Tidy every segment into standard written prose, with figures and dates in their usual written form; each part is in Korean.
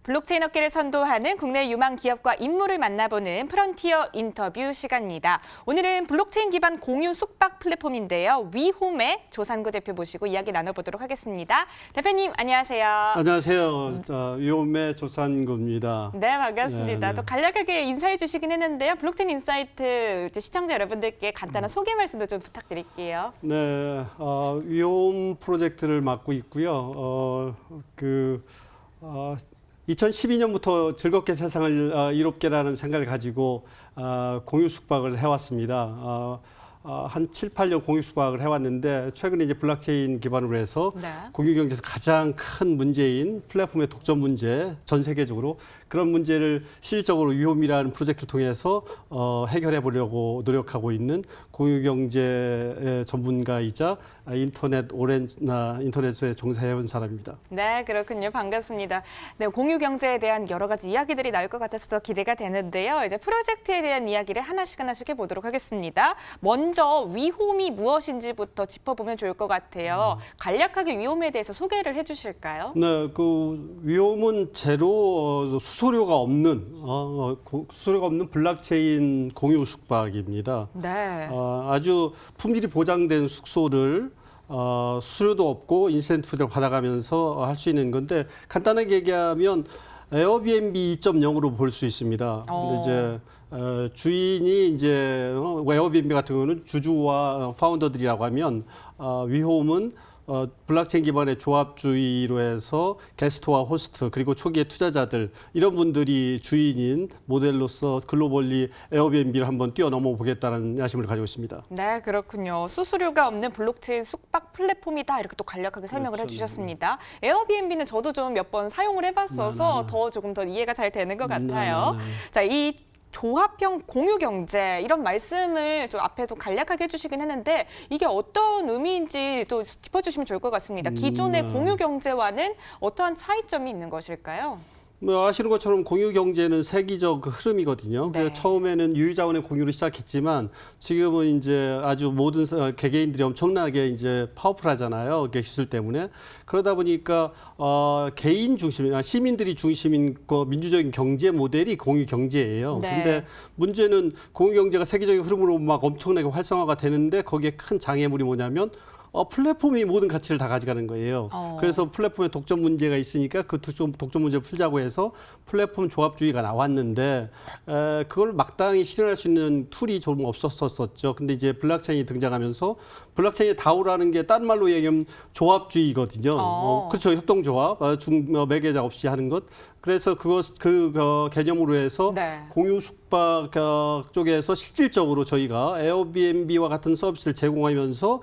블록체인 업계를 선도하는 국내 유망 기업과 인물을 만나보는 프론티어 인터뷰 시간입니다. 오늘은 블록체인 기반 공유 숙박 플랫폼인데요. 위홈의 조산구 대표 모시고 이야기 나눠보도록 하겠습니다. 대표님 안녕하세요. 안녕하세요. 위홈의 조산구입니다. 네, 반갑습니다. 네. 또 간략하게 인사해 주시긴 했는데요. 블록체인 인사이트 시청자 여러분들께 간단한 소개 말씀도 좀 부탁드릴게요. 네, 위홈 프로젝트를 맡고 있고요. 2012년부터 즐겁게 세상을 이롭게라는 생각을 가지고 공유 숙박을 해왔습니다. 한 7, 8년 공유 숙박을 해왔는데 최근에 이제 블록체인 기반으로 해서 네. 공유 경제에서 가장 큰 문제인 플랫폼의 독점 문제, 전 세계적으로 그런 문제를 실질적으로 위홈이라는 프로젝트를 통해서 해결해 보려고 노력하고 있는 공유 경제 전문가이자 인터넷에 종사해온 사람입니다. 네, 그렇군요. 반갑습니다. 네, 공유 경제에 대한 여러 가지 이야기들이 나올 것 같아서 더 기대가 되는데요. 이제 프로젝트에 대한 이야기를 하나씩 해보도록 하겠습니다. 먼저 위홈이 무엇인지부터 짚어보면 좋을 것 같아요. 간략하게 위홈에 대해서 소개를 해주실까요? 네, 그 위홈은 제로 수수료가 없는 블록체인 공유 숙박입니다. 네. 아주 품질이 보장된 숙소를 수수료도 없고 인센티브를 받아가면서 할 수 있는 건데 간단하게 얘기하면 에어비앤비 2.0으로 볼 수 있습니다. 근데 이제 주인이 이제 에어비앤비 같은 경우는 주주와 파운더들이라고 하면 위홈은 블록체인 기반의 조합주의로 해서 게스트와 호스트 그리고 초기의 투자자들 이런 분들이 주인인 모델로서 글로벌리 에어비앤비를 한번 뛰어넘어 보겠다는 야심을 가지고 있습니다. 네, 그렇군요. 수수료가 없는 블록체인 숙박 플랫폼이다. 이렇게 또 간략하게 설명을 그렇죠. 해주셨습니다. 에어비앤비는 저도 좀 몇 번 사용을 해봤어서 조금 더 이해가 잘 되는 것 같아요. 자, 이 조합형 공유 경제 이런 말씀을 좀 앞에도 간략하게 해주시긴 했는데 이게 어떤 의미인지 또 짚어주시면 좋을 것 같습니다. 기존의 공유 경제와는 어떠한 차이점이 있는 것일까요? 뭐 아시는 것처럼 공유 경제는 세계적 흐름이거든요. 네. 그래서 처음에는 유유자원의 공유를 시작했지만 지금은 이제 아주 모든 개개인들이 엄청나게 이제 파워풀하잖아요. 기술 때문에. 그러다 보니까 개인 중심, 시민들이 중심인 민주적인 경제 모델이 공유 경제예요. 네. 근데 문제는 공유 경제가 세계적인 흐름으로 막 엄청나게 활성화가 되는데 거기에 큰 장애물이 뭐냐면 플랫폼이 모든 가치를 다 가져가는 거예요. 그래서 플랫폼에 독점 문제가 있으니까 그 독점 문제를 풀자고 해서 플랫폼 조합주의가 나왔는데 그걸 마땅히 실현할 수 있는 툴이 좀 없었었죠. 근데 이제 블록체인이 등장하면서 블록체인의 다오라는 게 다른 말로 얘기하면 조합주의거든요. 그렇죠. 협동조합, 매개자 없이 하는 것. 그래서 그 개념으로 해서 네. 공유 숙박 쪽에서 실질적으로 저희가 에어비앤비와 같은 서비스를 제공하면서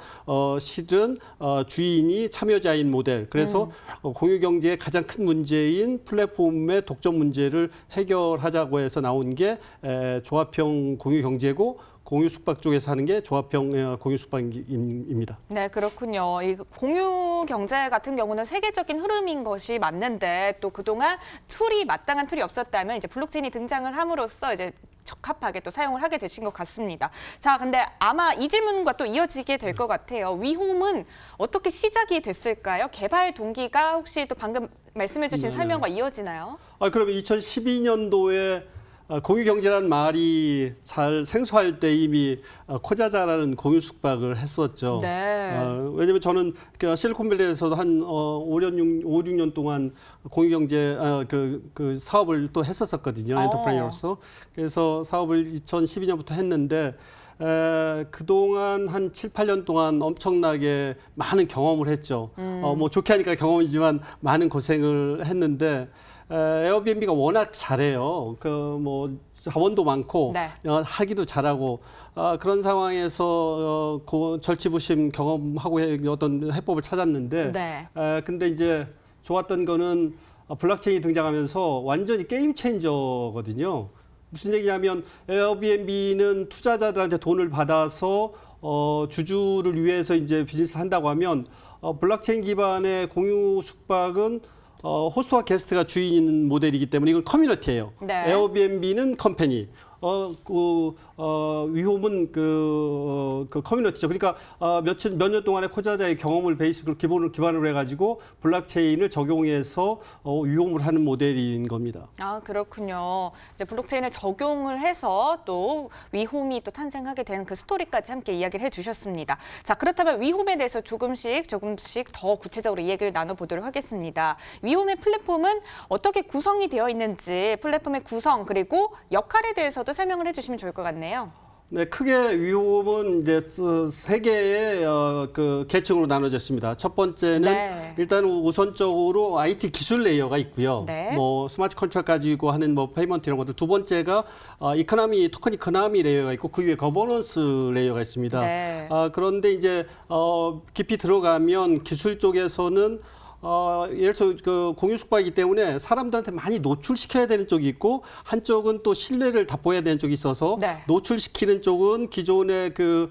실은 주인이 참여자인 모델. 그래서 공유 경제의 가장 큰 문제인 플랫폼의 독점 문제를 해결하자고 해서 나온 게 조합형 공유 경제고 공유 숙박 쪽에서 하는 게 조합형 공유 숙박입니다. 네, 그렇군요. 이 공유 경제 같은 경우는 세계적인 흐름인 것이 맞는데 또 그동안 마땅한 툴이 없었다면 이제 블록체인이 등장을 함으로써 이제 적합하게 또 사용을 하게 되신 것 같습니다. 자, 근데 아마 이 질문과 또 이어지게 될 것 같아요. 위홈은 어떻게 시작이 됐을까요? 개발 동기가 혹시 또 방금 말씀해주신 설명과 이어지나요? 그러면 2012년도에 공유 경제라는 말이 잘 생소할 때 이미 코자자라는 공유 숙박을 했었죠. 네. 왜냐하면 저는 실리콘밸리에서도 한 5, 6년 동안 공유 경제 그 사업을 또 했었거든요. 엔터프라이어로서. 그래서 사업을 2012년부터 했는데 그동안 한 7, 8년 동안 엄청나게 많은 경험을 했죠. 뭐 좋게 하니까 경험이지만 많은 고생을 했는데 에어비앤비가 워낙 잘해요. 뭐 자원도 많고 네. 하기도 잘하고 그런 상황에서 절치부심 경험하고 어떤 해법을 찾았는데 네. 근데 이제 좋았던 거는 블록체인이 등장하면서 완전히 게임 체인저거든요. 무슨 얘기냐면 에어비앤비는 투자자들한테 돈을 받아서 주주를 위해서 이제 비즈니스를 한다고 하면 블록체인 기반의 공유 숙박은 호스트와 게스트가 주인인 모델이기 때문에 이건 커뮤니티예요. 네. 에어비앤비는 컴퍼니, 위험은 그 커뮤니티죠. 그러니까 몇 년 동안의 코자자의 경험을 베이스로 기반으로 해가지고 블록체인을 적용해서 위험을 하는 모델인 겁니다. 아, 그렇군요. 이제 블록체인을 적용을 해서 또 위홈이 또 탄생하게 된 그 스토리까지 함께 이야기를 해주셨습니다. 자, 그렇다면 위홈에 대해서 조금씩 더 구체적으로 이야기를 나눠보도록 하겠습니다. 위홈의 플랫폼은 어떻게 구성이 되어 있는지, 플랫폼의 구성 그리고 역할에 대해서도 설명을 해주시면 좋을 것 같네요. 네, 크게 위홈은 이제 세 개의 그 계층으로 나눠졌습니다. 첫 번째는 네. 일단 우선적으로 IT 기술 레이어가 있고요. 네. 뭐 스마트 컨트롤 가지고 하는 뭐 페이먼트 이런 것들. 두 번째가 토큰 이코노미 레이어가 있고 그 위에 거버넌스 레이어가 있습니다. 네. 그런데 이제 깊이 들어가면 기술 쪽에서는 예를 들어 그 공유 숙박이기 때문에 사람들한테 많이 노출시켜야 되는 쪽이 있고 한쪽은 또 신뢰를 답보해야 되는 쪽이 있어서 네. 노출시키는 쪽은 기존의 그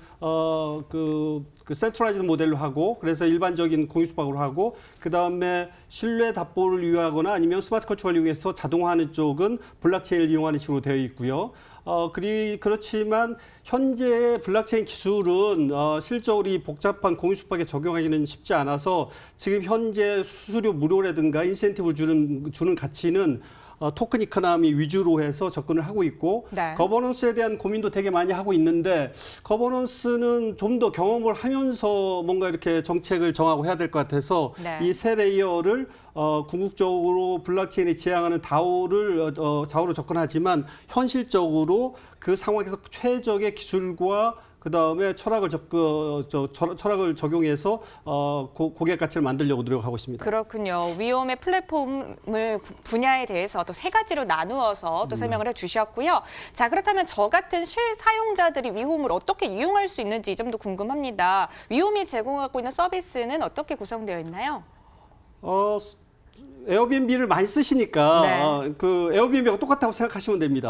센트럴라이즈드 모델로 하고 그래서 일반적인 공유 숙박으로 하고 그다음에 신뢰 답보를 이용하거나 아니면 스마트 컨트롤을 이용해서 자동화하는 쪽은 블록체인을 이용하는 식으로 되어 있고요. 그렇지만 현재의 블록체인 기술은 실적으로 이 복잡한 공유 숙박에 적용하기는 쉽지 않아서 지금 현재 수수료 무료라든가 인센티브를 주는 가치는 토큰 이코노미 위주로 해서 접근을 하고 있고 네. 거버넌스에 대한 고민도 되게 많이 하고 있는데 거버넌스는 좀 더 경험을 하면서 뭔가 이렇게 정책을 정하고 해야 될 것 같아서 네. 이 세 레이어를 궁극적으로 블록체인이 지향하는 DAO로 접근하지만 현실적으로 그 상황에서 최적의 기술과 그다음에 철학을 적용해서 고객 가치를 만들려고 노력하고 있습니다. 그렇군요. 위홈의 플랫폼을 분야에 대해서 또 세 가지로 나누어서 또 설명을 해주셨고요. 자, 그렇다면 저 같은 실사용자들이 위홈을 어떻게 이용할 수 있는지 이 점도 궁금합니다. 위홈이 제공하고 있는 서비스는 어떻게 구성되어 있나요? 에어비앤비를 많이 쓰시니까 네. 그 에어비앤비하고 똑같다고 생각하시면 됩니다.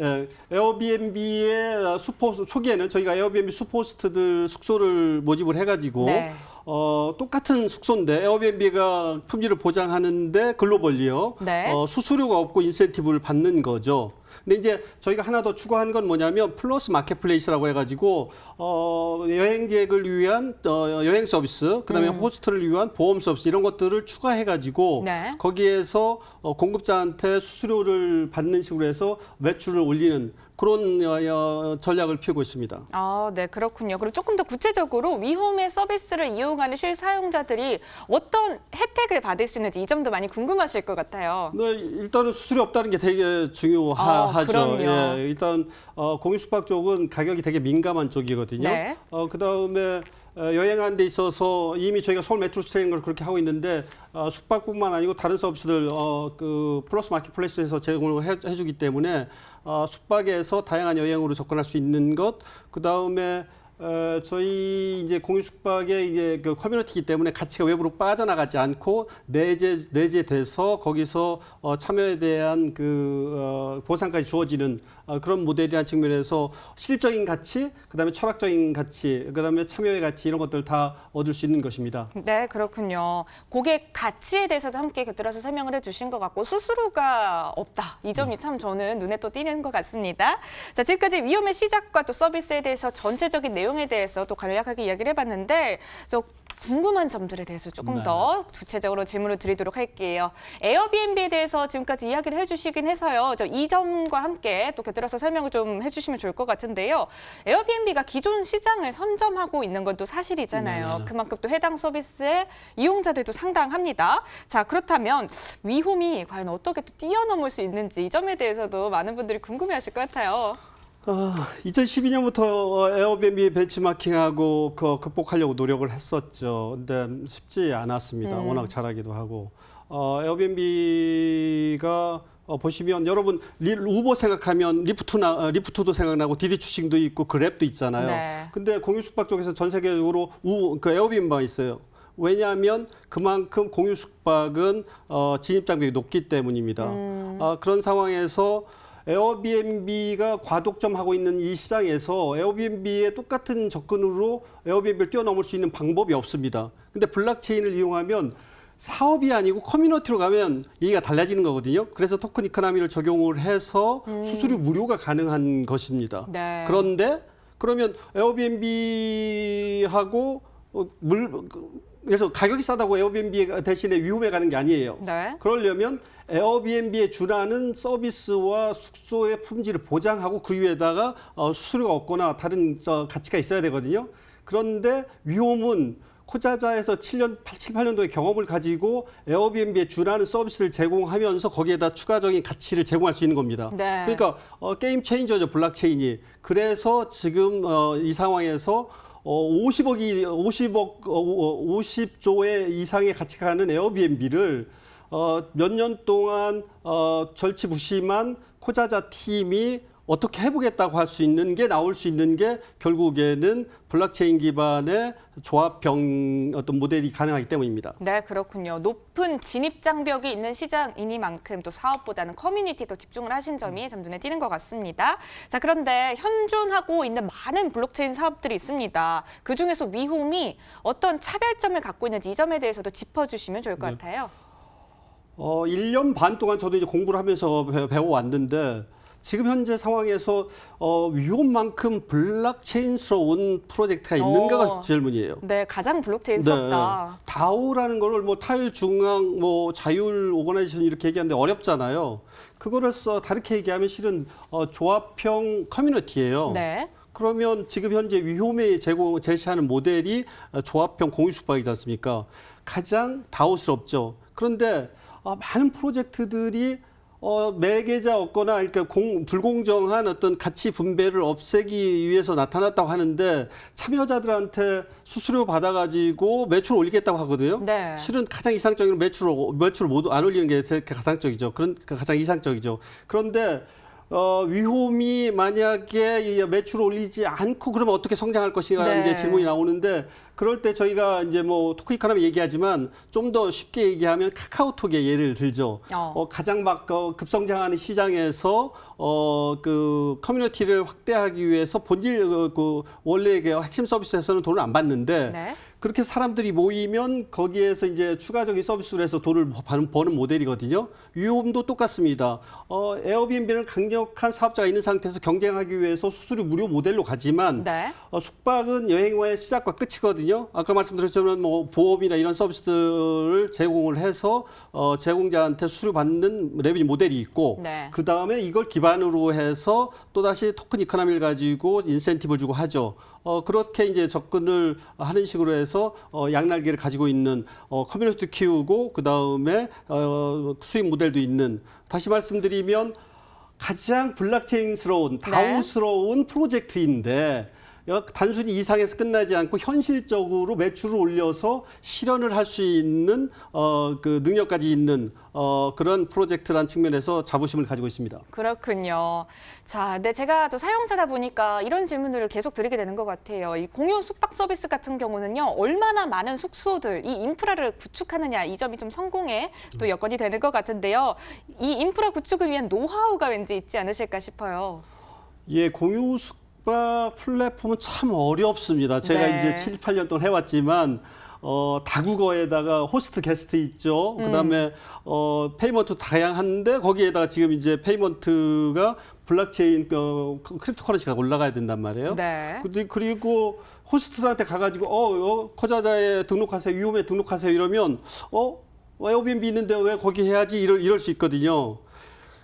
예, 에어비앤비의 초기에는 저희가 에어비앤비 슈퍼호스트들 숙소를 모집을 해가지고 네. 똑같은 숙소인데 에어비앤비가 품질을 보장하는데 글로벌리요. 네. 수수료가 없고 인센티브를 받는 거죠. 근데 이제 저희가 하나 더 추가한 건 뭐냐면 플러스 마켓플레이스라고 해가지고 여행객을 위한 여행 서비스, 그다음에 호스트를 위한 보험 서비스 이런 것들을 추가해가지고 네. 거기에서 공급자한테 수수료를 받는 식으로 해서 매출을 올리는 그런 전략을 펴고 있습니다. 아, 네, 그렇군요. 그리고 조금 더 구체적으로 위홈의 서비스를 이용하는 실사용자들이 어떤 혜택을 받을 수 있는지 이 점도 많이 궁금하실 것 같아요. 네, 일단은 수수료 없다는 게 되게 중요하죠. 그럼요. 예, 일단 공유 숙박 쪽은 가격이 되게 민감한 쪽이거든요. 네. 그다음에 여행하는 데 있어서 이미 저희가 서울 메트로 스테이는 걸 그렇게 하고 있는데 숙박뿐만 아니고 다른 서비스들 그 플러스 마켓플레이스에서 제공을 해주기 때문에 숙박에서 다양한 여행으로 접근할 수 있는 것, 그다음에 저희 이제 공유 숙박의 이제 그 커뮤니티이기 때문에 가치가 외부로 빠져나가지 않고 내재돼서 거기서 참여에 대한 그 보상까지 주어지는 그런 모델이라는 측면에서 실적인 가치, 그다음에 철학적인 가치, 그다음에 참여의 가치 이런 것들 다 얻을 수 있는 것입니다. 네, 그렇군요. 고객 가치에 대해서도 함께 곁들여서 설명을 해주신 것 같고 수수료가 없다. 이 점이 참 저는 눈에 또 띄는 것 같습니다. 자, 지금까지 위홈의 시작과 또 서비스에 대해서 전체적인 내용에 대해서 또 간략하게 이야기를 해봤는데 저 궁금한 점들에 대해서 조금 더 구체적으로 질문을 드리도록 할게요. 에어비앤비에 대해서 지금까지 이야기를 해주시긴 해서요. 저 이 점과 함께 또 곁들여서 설명을 좀 해주시면 좋을 것 같은데요. 에어비앤비가 기존 시장을 선점하고 있는 건 또 사실이잖아요. 그만큼 또 해당 서비스의 이용자들도 상당합니다. 자, 그렇다면 위홈이 과연 어떻게 또 뛰어넘을 수 있는지 이 점에 대해서도 많은 분들이 궁금해하실 것 같아요. 2012년부터 에어비앤비 벤치마킹하고 극복하려고 노력을 했었죠. 근데 쉽지 않았습니다. 워낙 잘하기도 하고. 에어비앤비가 보시면 여러분 우버 생각하면 리프트도 생각나고 디디 추싱도 있고 그랩도 있잖아요. 네. 근데 공유 숙박 쪽에서 전 세계적으로 그 에어비앤비가 있어요. 왜냐하면 그만큼 공유 숙박은 진입 장벽이 높기 때문입니다. 그런 상황에서 에어비앤비가 과독점하고 있는 이 시장에서 에어비앤비의 똑같은 접근으로 에어비앤비를 뛰어넘을 수 있는 방법이 없습니다. 근데 블록체인을 이용하면 사업이 아니고 커뮤니티로 가면 얘기가 달라지는 거거든요. 그래서 토큰 이코노미를 적용을 해서 수수료 무료가 가능한 것입니다. 네. 그런데 그러면 에어비앤비하고 그래서 가격이 싸다고 에어비앤비 대신에 위홈에 가는 게 아니에요. 네. 그러려면 에어비앤비에 준하는 서비스와 숙소의 품질을 보장하고 그 위에다가 수수료가 없거나 다른 가치가 있어야 되거든요. 그런데 위홈은 코자자에서 7, 8년도의 경험을 가지고 에어비앤비에 준하는 서비스를 제공하면서 거기에다 추가적인 가치를 제공할 수 있는 겁니다. 네. 그러니까 게임 체인저죠, 블록체인이. 그래서 지금 이 상황에서 50조의 이상의 가치가 가는 에어비앤비를 몇 년 동안 절치부심한 코자자 팀이 어떻게 해보겠다고 할 수 있는 게 나올 수 있는 게 결국에는 블록체인 기반의 조합형 어떤 모델이 가능하기 때문입니다. 네, 그렇군요. 높은 진입 장벽이 있는 시장이니만큼 또 사업보다는 커뮤니티에 더 집중을 하신 점이 참 눈에 띄는 것 같습니다. 자, 그런데 현존하고 있는 많은 블록체인 사업들이 있습니다. 그중에서 위홈이 어떤 차별점을 갖고 있는지 이 점에 대해서도 짚어주시면 좋을 것 같아요. 1년 반 동안 저도 이제 공부를 하면서 배워왔는데 지금 현재 상황에서 위홈만큼 블록체인스러운 프로젝트가 있는가가 질문이에요. 네, 가장 블록체인스럽다. 네. 다오라는 거를 뭐 탈중앙 자율 오거나이제이션 이렇게 얘기하는데 어렵잖아요. 그거로서 다르게 얘기하면 실은 조합형 커뮤니티예요. 네. 그러면 지금 현재 위홈에 제시하는 모델이 조합형 공유 숙박이지 않습니까? 가장 다오스럽죠. 그런데 많은 프로젝트들이 매개자 없거나 그러니까 불공정한 어떤 가치 분배를 없애기 위해서 나타났다고 하는데 참여자들한테 수수료 받아가지고 매출 올리겠다고 하거든요. 네. 실은 가장 이상적인 매출을 모두 안 올리는 게 가상적이죠. 가장 이상적이죠. 그런데 위홈이 만약에 이 매출을 올리지 않고 그러면 어떻게 성장할 것인가 네. 이제 질문이 나오는데 그럴 때 저희가 이제 뭐 토크 이코노미 얘기하지만 좀 더 쉽게 얘기하면 카카오톡의 예를 들죠. 가장 막 급성장하는 시장에서 그 커뮤니티를 확대하기 위해서 본질 원래 핵심 서비스에서는 돈을 안 받는데 네. 그렇게 사람들이 모이면 거기에서 이제 추가적인 서비스를 해서 돈을 버는 모델이거든요. 위홈도 똑같습니다. 에어비앤비는 강력한 사업자가 있는 상태에서 경쟁하기 위해서 수수료 무료 모델로 가지만 네. 숙박은 여행와의 시작과 끝이거든요. 아까 말씀드렸지만 뭐 보험이나 이런 서비스를 제공을 해서 제공자한테 수수료 받는 레비뉴 모델이 있고 네. 그 다음에 이걸 기반으로 해서 또다시 토큰 이코노미를 가지고 인센티브를 주고 하죠. 그렇게 이제 접근을 하는 식으로 해서 양날개를 가지고 있는 커뮤니티도 키우고 그 다음에 수익 모델도 있는 다시 말씀드리면 가장 블록체인스러운 다오스러운 프로젝트인데 단순히 이상에서 끝나지 않고 현실적으로 매출을 올려서 실현을 할 수 있는 그 능력까지 있는 그런 프로젝트라는 측면에서 자부심을 가지고 있습니다. 그렇군요. 자, 근데 제가 또 사용자다 보니까 이런 질문들을 계속 드리게 되는 것 같아요. 이 공유 숙박 서비스 같은 경우는요, 얼마나 많은 숙소들, 이 인프라를 구축하느냐, 이 점이 좀 성공에 또 여건이 되는 것 같은데요. 이 인프라 구축을 위한 노하우가 왠지 있지 않으실까 싶어요. 예, 공유 숙박 플랫폼은 참 어렵습니다. 제가 네. 이제 7, 8년 동안 해왔지만 다국어에다가 호스트 게스트 있죠. 그다음에 페이먼트 다양한데 거기에다가 지금 이제 페이먼트가 블록체인 크립토커런시가 올라가야 된단 말이에요. 네. 그리고 호스트들한테 가가지고 코자자에 등록하세요, 위홈에 등록하세요 이러면 에어비앤비 있는데 왜 거기 해야지 이럴 수 있거든요.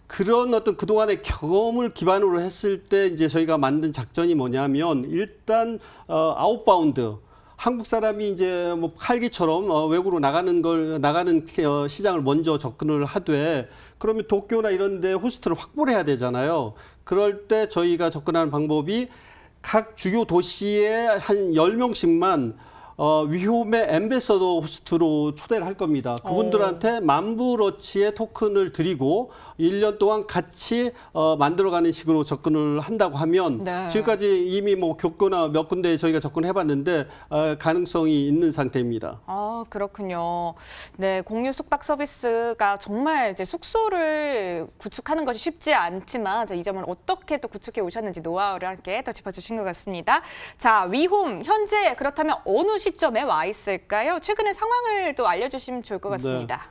그런 어떤 그동안의 경험을 기반으로 했을 때 이제 저희가 만든 작전이 뭐냐면 일단 아웃바운드 한국 사람이 이제 뭐 칼기처럼 외국으로 나가는 시장을 먼저 접근을 하되 그러면 도쿄나 이런 데 호스트를 확보를 해야 되잖아요. 그럴 때 저희가 접근하는 방법이 각 주요 도시에 한 10명씩만 위홈의 엠베서더 호스트로 초대를 할 겁니다. 그분들한테 만불어치의 토큰을 드리고 1년 동안 같이 만들어가는 식으로 접근을 한다고 하면 네. 지금까지 이미 뭐 교과나 몇 군데 저희가 접근해봤는데 가능성이 있는 상태입니다. 그렇군요. 네, 공유 숙박 서비스가 정말 이제 숙소를 구축하는 것이 쉽지 않지만 이 점을 어떻게 또 구축해 오셨는지 노하우를 함께 더 짚어주신 것 같습니다. 자, 위홈 현재 그렇다면 어느 시점에 와 있을까요? 최근의 상황을 또 알려주시면 좋을 것 같습니다.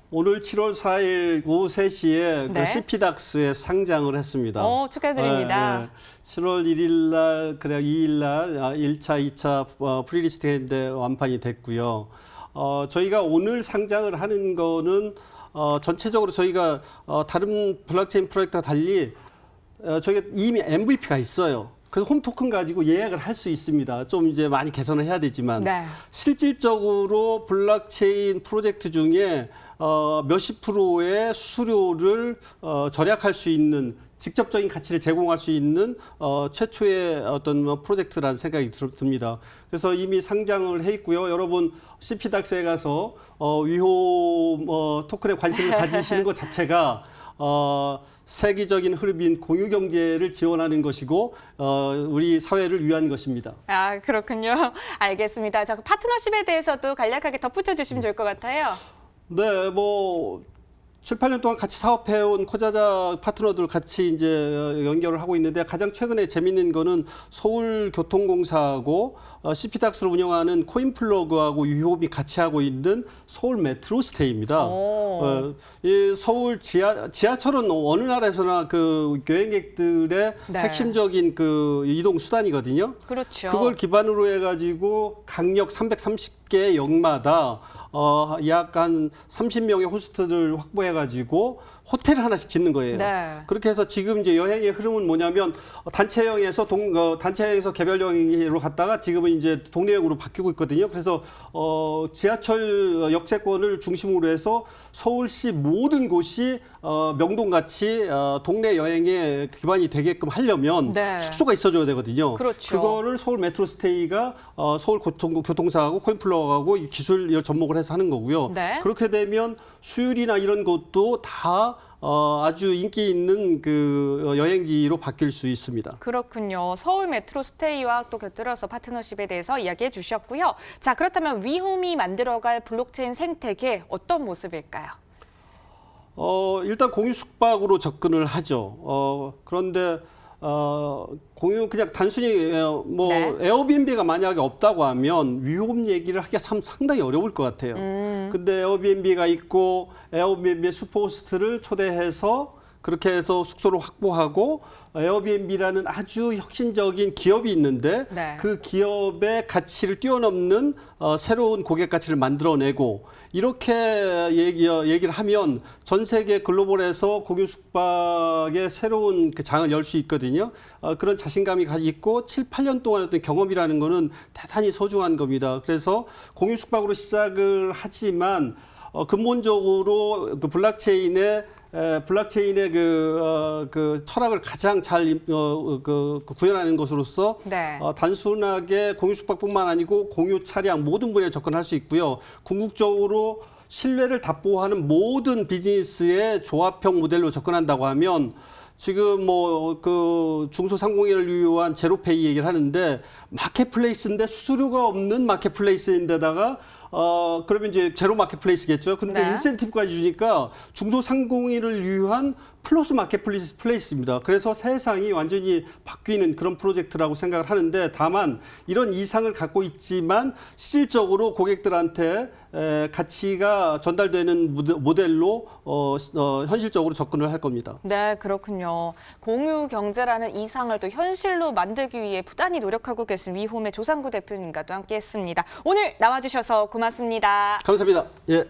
오늘 7월 4일 오후 3시에 네. 그 CPDAX에 상장을 했습니다. 축하드립니다. 7월 1일 날, 그래 2일 날 1차, 2차 프리리스트인데 완판이 됐고요. 저희가 오늘 상장을 하는 거는 전체적으로 저희가 다른 블록체인 프로젝트와 달리 저희가 이미 MVP가 있어요. 그래서 홈 토큰 가지고 예약을 할 수 있습니다. 좀 이제 많이 개선을 해야 되지만 네. 실질적으로 블록체인 프로젝트 중에 몇십 프로의 수수료를 절약할 수 있는 직접적인 가치를 제공할 수 있는 최초의 어떤 프로젝트라는 생각이 듭니다. 그래서 이미 상장을 해 있고요. 여러분 CPDAX에 가서 위홈 토큰에 관심을 가지시는 것 자체가 세계적인 흐름인 공유 경제를 지원하는 것이고 우리 사회를 위한 것입니다. 아, 그렇군요. 알겠습니다. 자, 그 파트너십에 대해서도 간략하게 덧붙여 주시면 좋을 것 같아요. 네, 뭐 7, 8년 동안 같이 사업해온 코자자 파트너들 같이 이제 연결을 하고 있는데 가장 최근에 재밌는 거는 서울교통공사하고 CPDAX를 운영하는 코인플러그하고 위홈이 같이 하고 있는 서울 메트로스테이입니다. 이 서울 지하철은 어느 나라에서나 그 여행객들의 네. 핵심적인 그 이동 수단이거든요. 그렇죠. 그걸 기반으로 해가지고 강역 330개 역마다 약 한 30명의 호스트를 확보해가지고 호텔을 하나씩 짓는 거예요. 네. 그렇게 해서 지금 이제 여행의 흐름은 뭐냐면 단체형에서 단체형에서 개별형으로 갔다가 지금은 이제 동네형으로 바뀌고 있거든요. 그래서 지하철 역세권을 중심으로 해서 서울시 모든 곳이 명동같이 동네 여행에 기반이 되게끔 하려면 네. 숙소가 있어줘야 되거든요. 그렇죠. 그거를 서울 메트로스테이가 서울 교통사하고 코인플러하고 이 기술 접목을 해서 하는 거고요. 네. 그렇게 되면 수율이나 이런 것도 다 아주 인기 있는 그 여행지로 바뀔 수 있습니다. 그렇군요. 서울 메트로 스테이와 또 곁들여서 파트너십에 대해서 이야기해 주셨고요. 자, 그렇다면 위홈이 만들어갈 블록체인 생태계 어떤 모습일까요? 일단 공유 숙박으로 접근을 하죠. 그런데 공유 그냥 단순히 뭐 네. 에어비앤비가 만약에 없다고 하면 위홈 얘기를 하기가 참 상당히 어려울 것 같아요. 근데 에어비앤비가 있고 에어비앤비의 슈퍼호스트를 초대해서 그렇게 해서 숙소를 확보하고 에어비앤비라는 아주 혁신적인 기업이 있는데 네. 그 기업의 가치를 뛰어넘는 새로운 고객 가치를 만들어내고 이렇게 얘기를 하면 전 세계 글로벌에서 공유 숙박의 새로운 그 장을 열 수 있거든요. 그런 자신감이 있고 7, 8년 동안 어떤 경험이라는 거는 대단히 소중한 겁니다. 그래서 공유 숙박으로 시작을 하지만 근본적으로 그 블록체인의 그 철학을 가장 잘 구현하는 것으로서 네. 단순하게 공유 숙박뿐만 아니고 공유 차량 모든 분야에 접근할 수 있고요. 궁극적으로 신뢰를 답보하는 모든 비즈니스의 조합형 모델로 접근한다고 하면 지금 뭐 그 중소상공인을 위한 제로페이 얘기를 하는데 마켓플레이스인데 수수료가 없는 마켓플레이스인데다가 그러면 이제 제로 마켓플레이스겠죠. 근데 네. 인센티브까지 주니까 중소상공인을 위한 플러스 마켓플레이스입니다. 그래서 세상이 완전히 바뀌는 그런 프로젝트라고 생각을 하는데 다만 이런 이상을 갖고 있지만 실질적으로 고객들한테 가치가 전달되는 모델로 현실적으로 접근을 할 겁니다. 네, 그렇군요. 공유 경제라는 이상을 또 현실로 만들기 위해 부단히 노력하고 계신 위홈의 조상구 대표님과도 함께했습니다. 오늘 나와주셔서 고맙습니다. 감사합니다. 예.